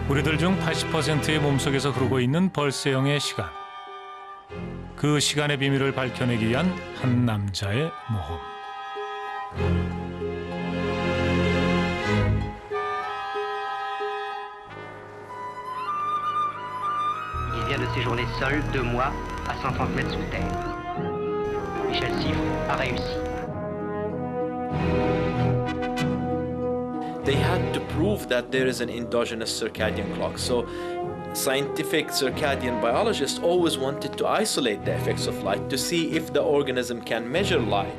우리들 중 80%의 몸속에서 흐르고 있는 벌새형의 시간. 그 시간의 비밀을 밝혀내기 위한 한 남자의 모험. Il vient de séjourner seul 2 mois à 130 mètres sous terre. Michel Siffre a réussi. They had to prove that there is an endogenous circadian clock. So scientific circadian biologists always wanted to isolate the effects of light to see if the organism can measure light.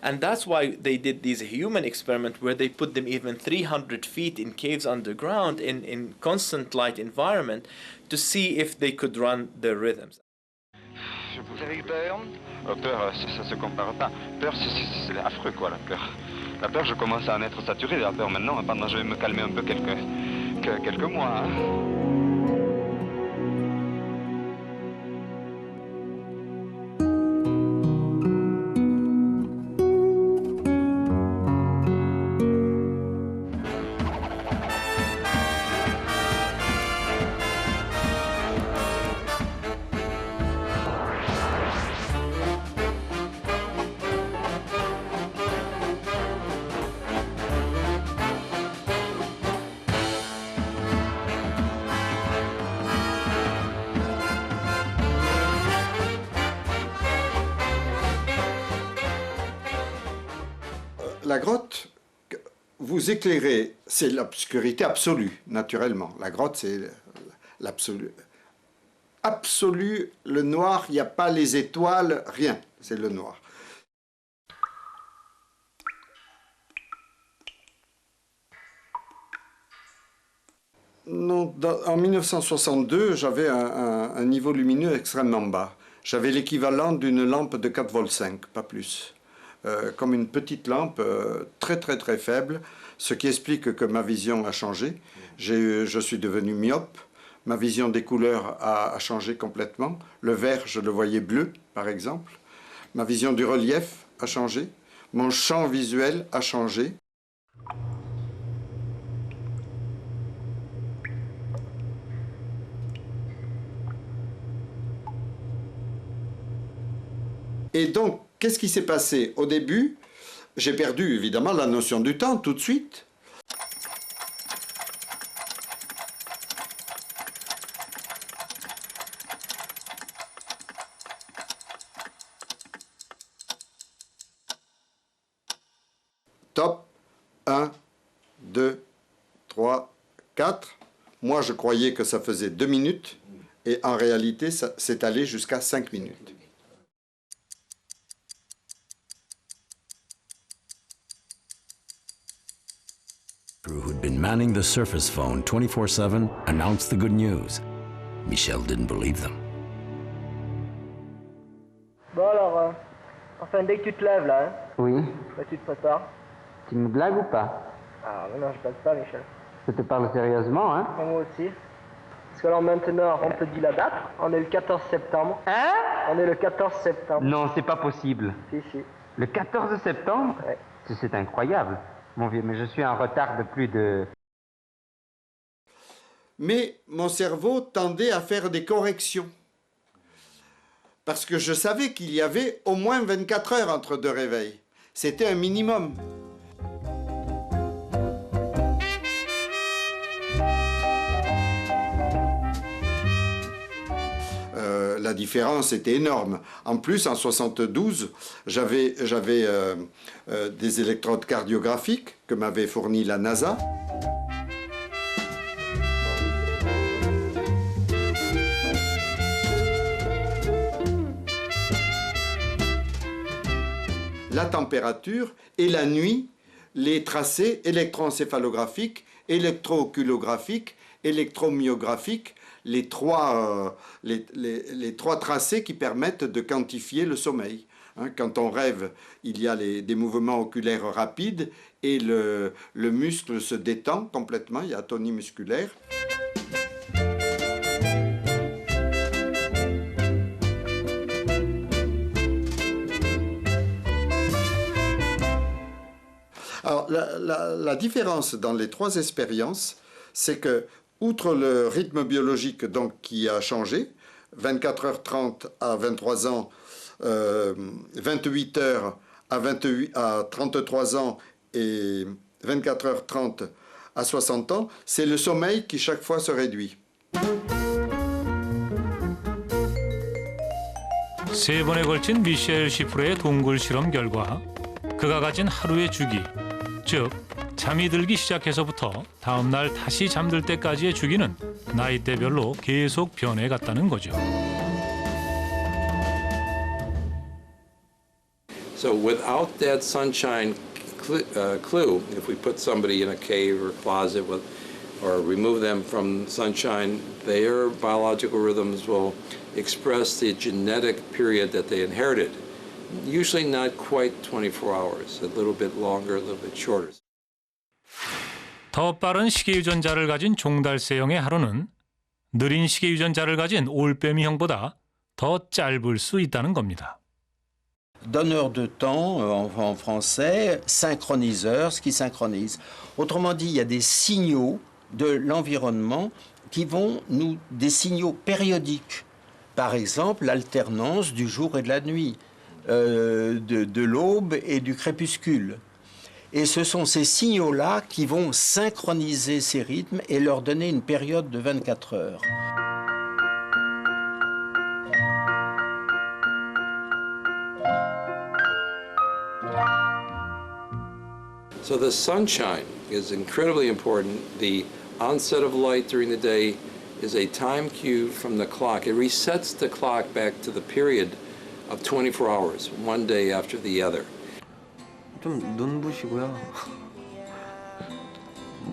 And that's why they did these human experiments where they put them even 300 feet in caves underground in constant light environment to see if they could run their rhythms. Vous avez eu peur? Peur, ça se compare pas. Peur, c'est affreux quoi, la peur. La peur, je commence à en être saturé de la peur maintenant. Pendant, je vais me calmer un peu quelques mois. Hein. La grotte, vous éclairez, c'est l'obscurité absolue, naturellement. La grotte, c'est l'absolu. Absolu, le noir, il n'y a pas les étoiles, rien, c'est le noir. Non, en 1962, j'avais un niveau lumineux extrêmement bas. J'avais l'équivalent d'une lampe de 4,5 volts, pas plus. Comme une petite lampe très faible, ce qui explique que ma vision a changé. Je suis devenu myope, ma vision des couleurs a changé complètement. Le vert, je le voyais bleu, par exemple. Ma vision du relief a changé. Mon champ visuel a changé. Et donc, qu'est-ce qui s'est passé? Au début, j'ai perdu évidemment la notion du temps tout de suite. Top, 1, 2, 3, 4. Moi, je croyais que ça faisait 2 minutes, et en réalité, ça s'est allé jusqu'à 5 minutes. Who'd been manning the surface phone 24/7 announced the good news. Michel didn't believe them. Bon alors, enfin dès que tu te lèves là, hein, Oui. bah, tu te prépares. Tu me blagues ou pas? Ah mais non, je blague pas Michel. Je te parle sérieusement, hein? Moi aussi. Parce que alors maintenant, on te dit la date, on est le 14 septembre. Hein? On est le 14 septembre. Non, c'est pas possible. Si. Le 14 septembre? Ouais. C'est incroyable, mon vieux, mais je suis en retard de plus de... Mais mon cerveau tendait à faire des corrections. Parce que je savais qu'il y avait au moins 24 heures entre 2 réveils. C'était un minimum. La différence était énorme. En plus, en 72, j'avais des électrodes cardiographiques que m'avait fourni la NASA. La température et la nuit, les tracés électroencéphalographiques, électrooculographiques, électromyographiques, les trois tracés qui permettent de quantifier le sommeil. Quand on rêve, il y a des mouvements oculaires rapides et le muscle se détend complètement, il y a atonie musculaire. Alors, la différence dans les trois expériences, c'est que, outre le rythme biologique donc, qui a changé, 24h30 à 23 ans, 28h à 33 ans et 24h30 à 60 ans, c'est le sommeil qui chaque fois se réduit. 세 번에 걸친 미셸 시프로의 동굴 실험 결과 그가 가진 하루의 주기, 즉 잠이 들기 시작해서부터 다음 날 다시 잠들 때까지의 주기는 나이대별로 계속 변해갔다는 거죠. So without that sunshine clue, if we put somebody in a cave or closet or remove them from sunshine, their biological rhythms will express the genetic period that they inherited. Usually not quite 24 hours, a little bit longer, a little bit shorter. 더 빠른 시계 유전자를 가진 종달새형의 하루는 느린 시계 유전자를 가진 올빼미형보다 더 짧을 수 있다는 겁니다. Donneur de temps, en français, synchroniseur, ce qui synchronise. Autrement dit, il y a des signaux de l'environnement qui vont des signaux périodiques. Par exemple, l'alternance du jour et de la nuit, de l'aube et du crépuscule. Et ce sont ces signaux-là qui vont synchroniser ces rythmes et leur donner une période de 24 heures. So the sunshine is incredibly important. The onset of light during the day is a time cue from the clock. It resets the clock back to the period of 24 hours, one day after the other. 좀 눈부시고요.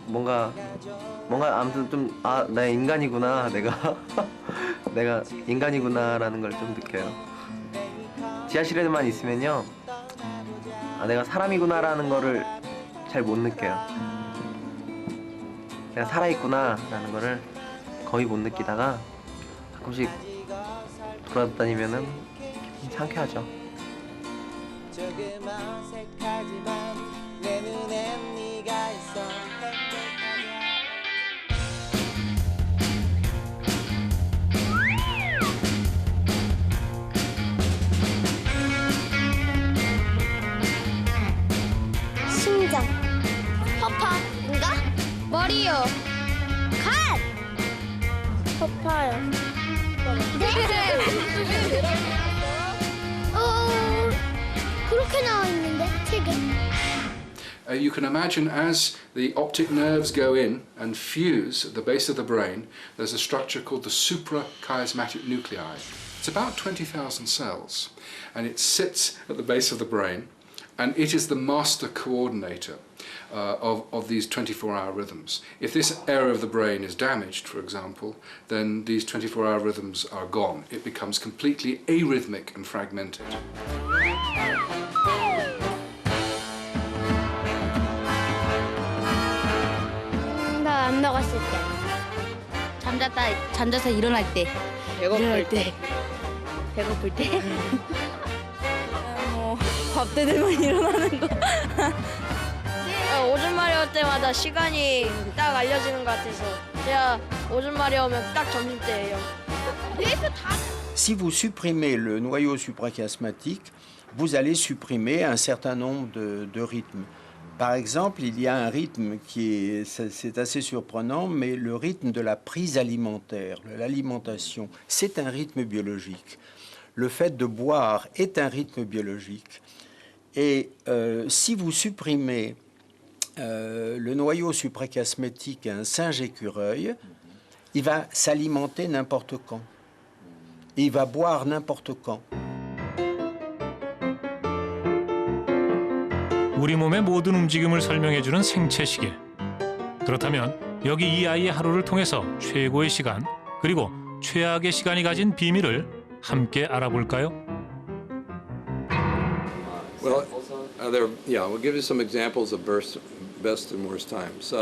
뭔가 아무튼 좀 나 인간이구나, 내가 인간이구나라는 걸 좀 느껴요. 지하실에만 있으면요, 내가 사람이구나라는 거를 잘 못 느껴요. 내가 살아있구나라는 거를 거의 못 느끼다가 가끔씩 돌아다니면은 기분이 상쾌하죠. 심장, 허파인가? 머리요. 간! 허파요. 네? 그렇게 나와 있는데 책에. You can imagine as the optic nerves go in and fuse at the base of the brain, there's a structure called the suprachiasmatic nuclei. It's about 20,000 cells, and it sits at the base of the brain, and it is the master coordinator of these 24-hour rhythms. If this area of the brain is damaged, for example, then these 24-hour rhythms are gone. It becomes completely arrhythmic and fragmented. 나 안 먹었을 때. 잠자서 일어날 때. 배고플 때. 배고플 때. 밥 때 되면 일어나는 거. 오줌마리 올 때마다 시간이 딱 알려지는 것 같아서 제가 오줌마리 오면 딱 점심때예요. Si vous supprimez le noyau suprachiasmatique, vous allez supprimer un certain nombre de rythmes. Par exemple, il y a un rythme c'est assez surprenant, mais le rythme de la prise alimentaire, de l'alimentation, c'est un rythme biologique. Le fait de boire est un rythme biologique. Et si vous supprimez le noyau suprachiasmatique à un singe écureuil, il va s'alimenter n'importe quand. Et il va boire n'importe quand. 우리 몸의 모든 움직임을 설명해주는 생체시계. 그렇다면 여기 이 아이의 하루를 통해서 최고의 시간 그리고 최악의 시간이 가진 비밀을 함께 알아볼까요? Well, we'll give you some examples of best and worst times.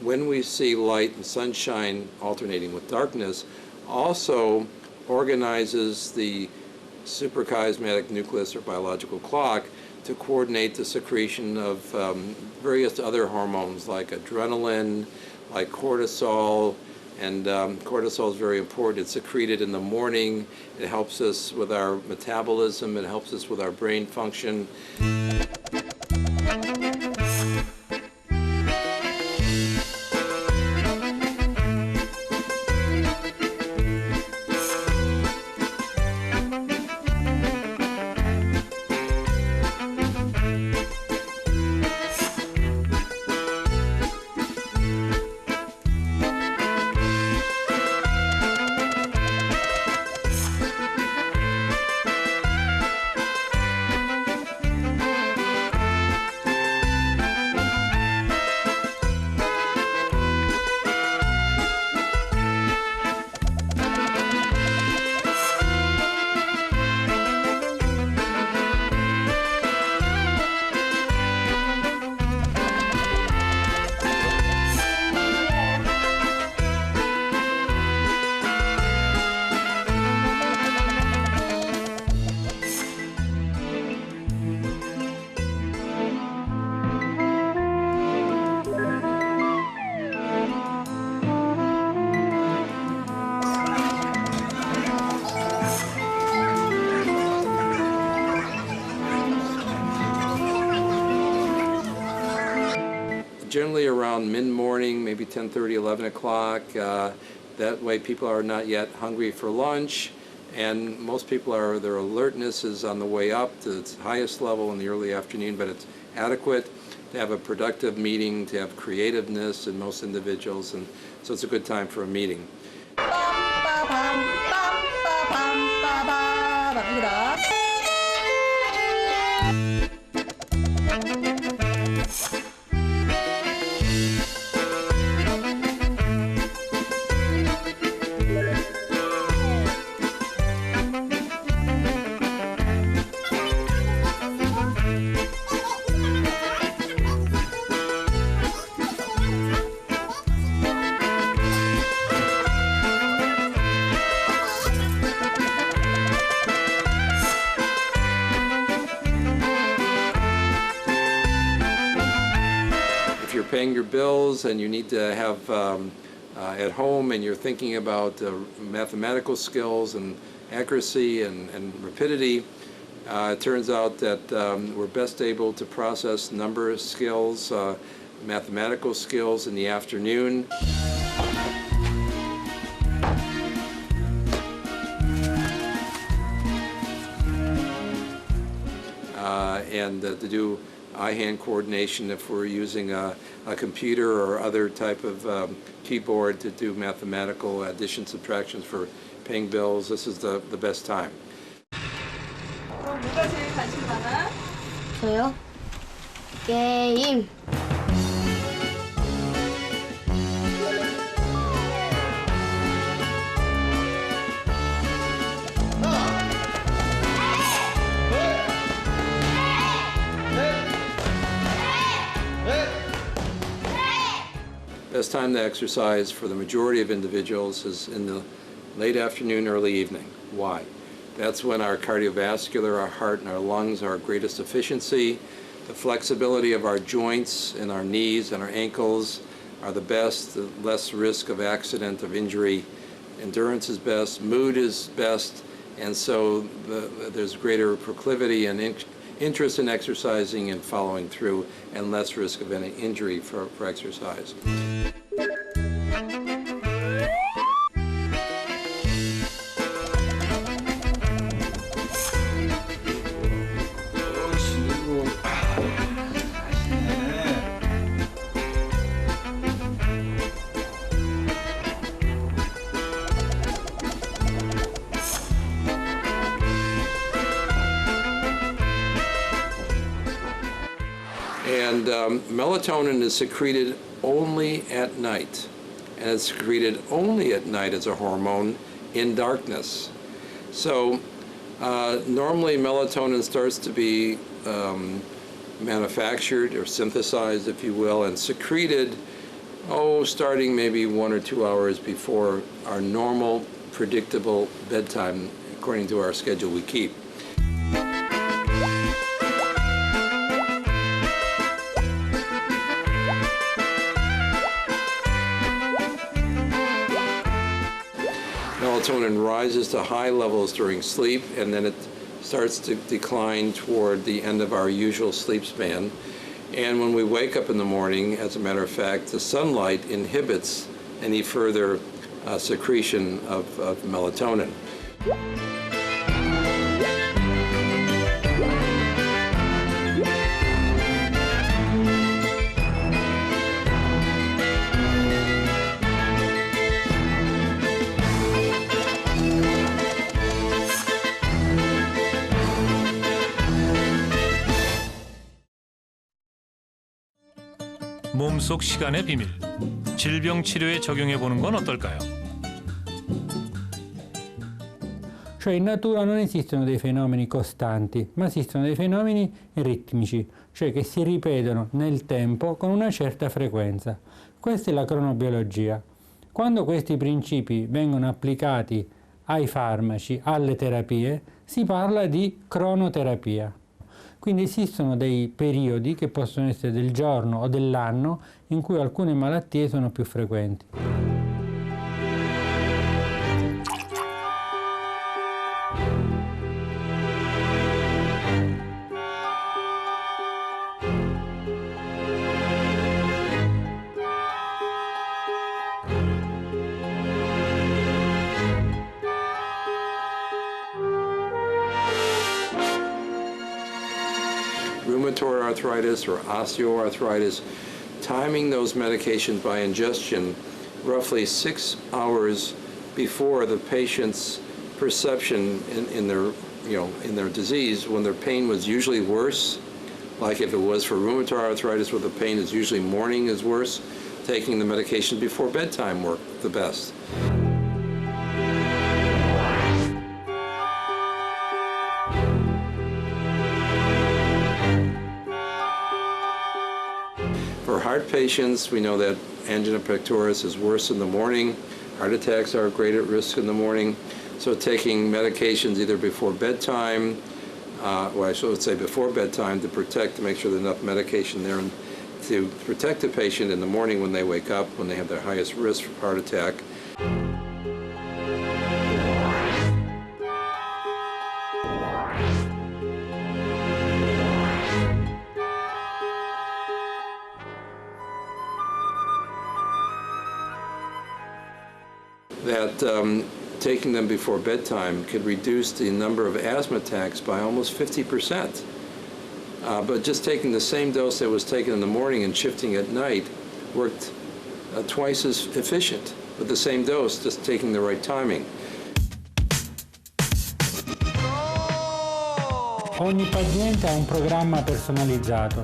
When we see light and sunshine alternating with darkness, also organizes the suprachiasmatic nucleus or biological clock to coordinate the secretion of various other hormones like adrenaline, like cortisol, and cortisol is very important. It's secreted in the morning. It helps us with our metabolism. It helps us with our brain function. Generally around mid-morning, maybe 10:30, 11 o'clock. That way people are not yet hungry for lunch, and most people their alertness is on the way up to its highest level in the early afternoon, but it's adequate to have a productive meeting, to have creativeness in most individuals, and so it's a good time for a meeting. Paying your bills and you need to have at home and you're thinking about mathematical skills and accuracy and rapidity, it turns out that we're best able to process number skills, mathematical skills in the afternoon. And to do eye-hand coordination if we're using a computer or other type of keyboard to do mathematical addition, subtractions for paying bills. This is the best time. 그럼 누가 제일 관심 많아? 저요? 게임. Best time to exercise for the majority of individuals is in the late afternoon, early evening. Why? That's when our cardiovascular, our heart, and our lungs are at greatest efficiency. The flexibility of our joints and our knees and our ankles are the best, the less risk of accident, of injury. Endurance is best, mood is best, and so there's greater proclivity and interest in exercising and following through, and less risk of any injury for exercise. And melatonin is secreted only at night. And it's secreted only at night as a hormone in darkness. So normally melatonin starts to be manufactured or synthesized, if you will, and secreted, starting maybe 1 or 2 hours before our normal, predictable bedtime, according to our schedule we keep. Melatonin rises to high levels during sleep, and then it starts to decline toward the end of our usual sleep span. And when we wake up in the morning, as a matter of fact, the sunlight inhibits any further secretion of melatonin. 몸속 시간의 비밀, 질병 치료에 적용해 보는 건 어떨까요? Cioè in natura non esistono dei fenomeni costanti, ma esistono dei fenomeni ritmici, cioè che si ripetono nel tempo con una certa frequenza. Questa è la cronobiologia. Quando questi principi vengono applicati ai farmaci, alle terapie, si parla di cronoterapia. Quindi esistono dei periodi, che possono essere del giorno o dell'anno, in cui alcune malattie sono più frequenti. Rheumatoid arthritis or osteoarthritis, timing those medications by ingestion roughly 6 hours before the patient's perception in their disease, when their pain was usually worse, like if it was for rheumatoid arthritis where the pain is usually morning is worse, taking the medication before bedtime worked the best. For heart patients, we know that angina pectoris is worse in the morning. Heart attacks are great at risk in the morning. So taking medications either before bedtime, I should say before bedtime, to make sure there's enough medication there and to protect the patient in the morning when they wake up, when they have their highest risk for heart attack. That taking them before bedtime could reduce the number of asthma attacks by almost 50%. But just taking the same dose that was taken in the morning and shifting at night worked twice as efficient with the same dose, just taking the right timing. Ogni paziente ha un programma personalizzato,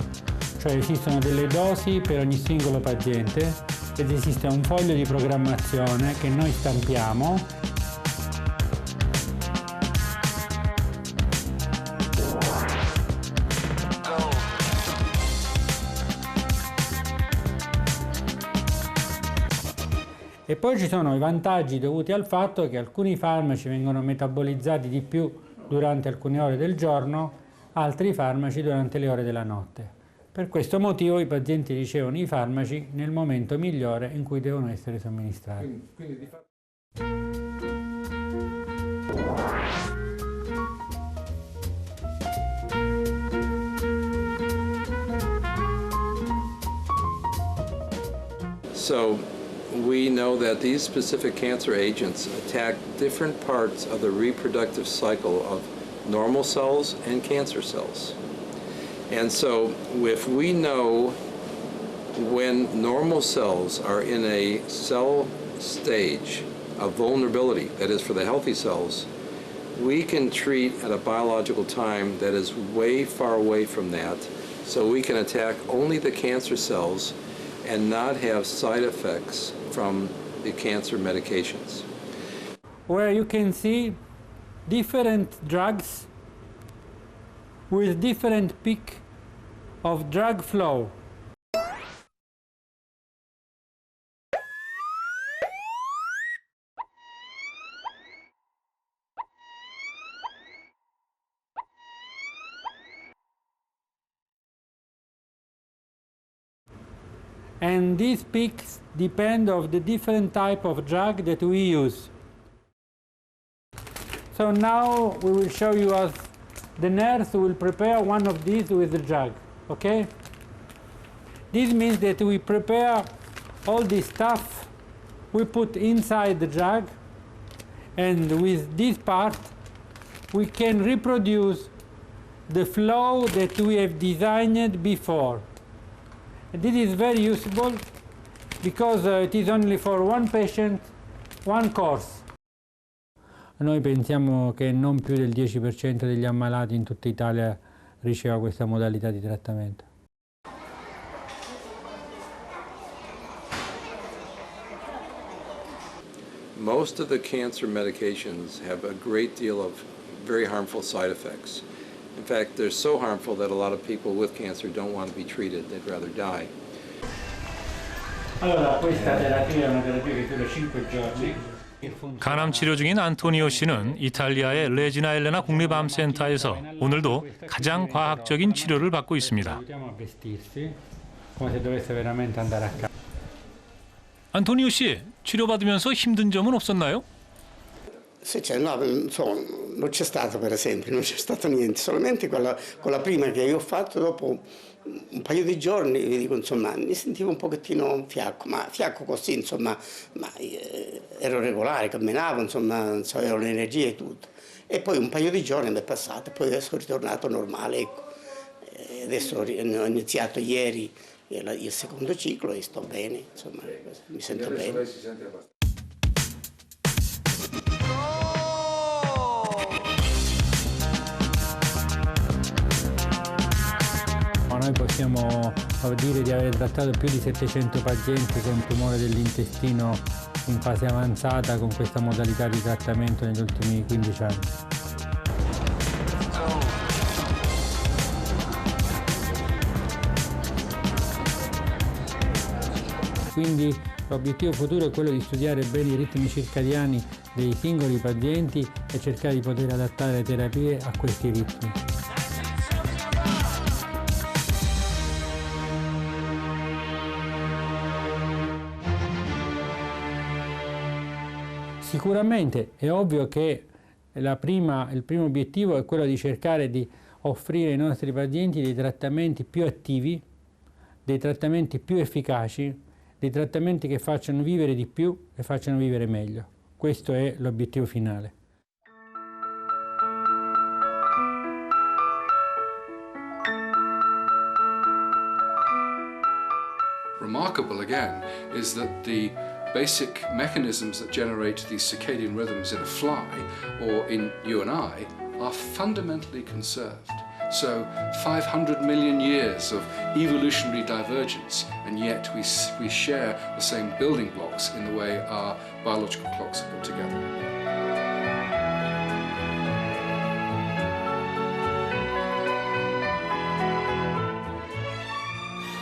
cioè esistono delle dosi per ogni singolo paziente ed esiste un foglio di programmazione che noi stampiamo e poi ci sono i vantaggi dovuti al fatto che alcuni farmaci vengono metabolizzati di più durante alcune ore del giorno, altri farmaci durante le ore della notte. Per questo motivo i pazienti ricevono i farmaci nel momento migliore in cui devono essere somministrati. So we know that these specific cancer agents attack different parts of the reproductive cycle of normal cells and cancer cells. And so if we know when normal cells are in a cell stage of vulnerability, that is for the healthy cells, we can treat at a biological time that is way far away from that So we can attack only the cancer cells and not have side effects from the cancer medications. Where you can see different drugs with different peak of drug flow. And these peaks depend on the different type of drug that we use. So now we will show you as the nurse will prepare one of these with the drug, okay? This means that we prepare all this stuff, we put inside the drug, and with this part we can reproduce the flow that we have designed before. And this is very useful because it is only for one patient, one course. Noi pensiamo che non più del 10% degli ammalati in tutta Italia riceva questa modalità di trattamento. Most of the cancer medications have a great deal of very harmful side effects. In fact, they're so harmful that a lot of people with cancer don't want to be treated, they'd rather die. Allora, questa terapia è una terapia che dura 5 giorni. 간암 치료 중인 안토니오 씨는 이탈리아의 레지나 엘레나 국립암센터에서 오늘도 가장 과학적인 치료를 받고 있습니다. 안토니오 씨, 치료받으면서 힘든 점은 없었나요? Se c'è, no, insomma, non c'è stato per esempio, non c'è stato niente, solamente con la prima che io ho fatto, dopo un paio di giorni, vi dico, insomma, mi sentivo un pochettino fiacco, ma fiacco così, insomma, ma ero regolare, camminavo, insomma, avevo l'energia e tutto. E poi un paio di giorni mi è passato, poi sono ritornato normale, ecco. E adesso ho iniziato ieri il secondo ciclo e sto bene, insomma, mi sento bene. Noi possiamo dire di aver trattato più di 700 pazienti con tumore dell'intestino in fase avanzata con questa modalità di trattamento negli ultimi 15 anni. Quindi l'obiettivo futuro è quello di studiare bene i ritmi circadiani dei singoli pazienti e cercare di poter adattare le terapie a questi ritmi. Sicuramente è ovvio che il primo obiettivo è quello di cercare di offrire ai nostri pazienti dei trattamenti più attivi, dei trattamenti più efficaci, dei trattamenti che facciano vivere di più e facciano vivere meglio. Questo è l'obiettivo finale. Remarkable again is that the basic mechanisms that generate these circadian rhythms in a fly or in you and I are fundamentally conserved. So 500 million years of evolutionary divergence, and yet we share the same building blocks in the way our biological clocks are put together.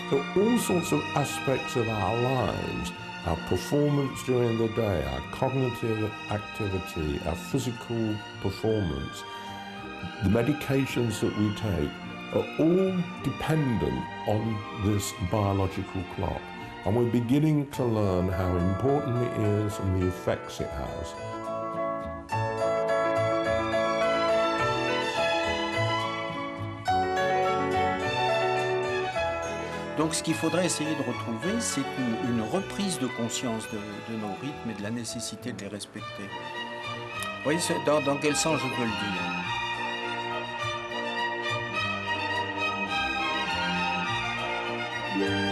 So all sorts of aspects of our lives, our performance during the day, our cognitive activity, our physical performance, the medications that we take are all dependent on this biological clock. And we're beginning to learn how important it is and the effects it has. Donc ce qu'il faudrait essayer de retrouver, c'est une reprise de conscience de nos rythmes et de la nécessité de les respecter. Vous voyez dans quel sens je peux le dire? Yeah.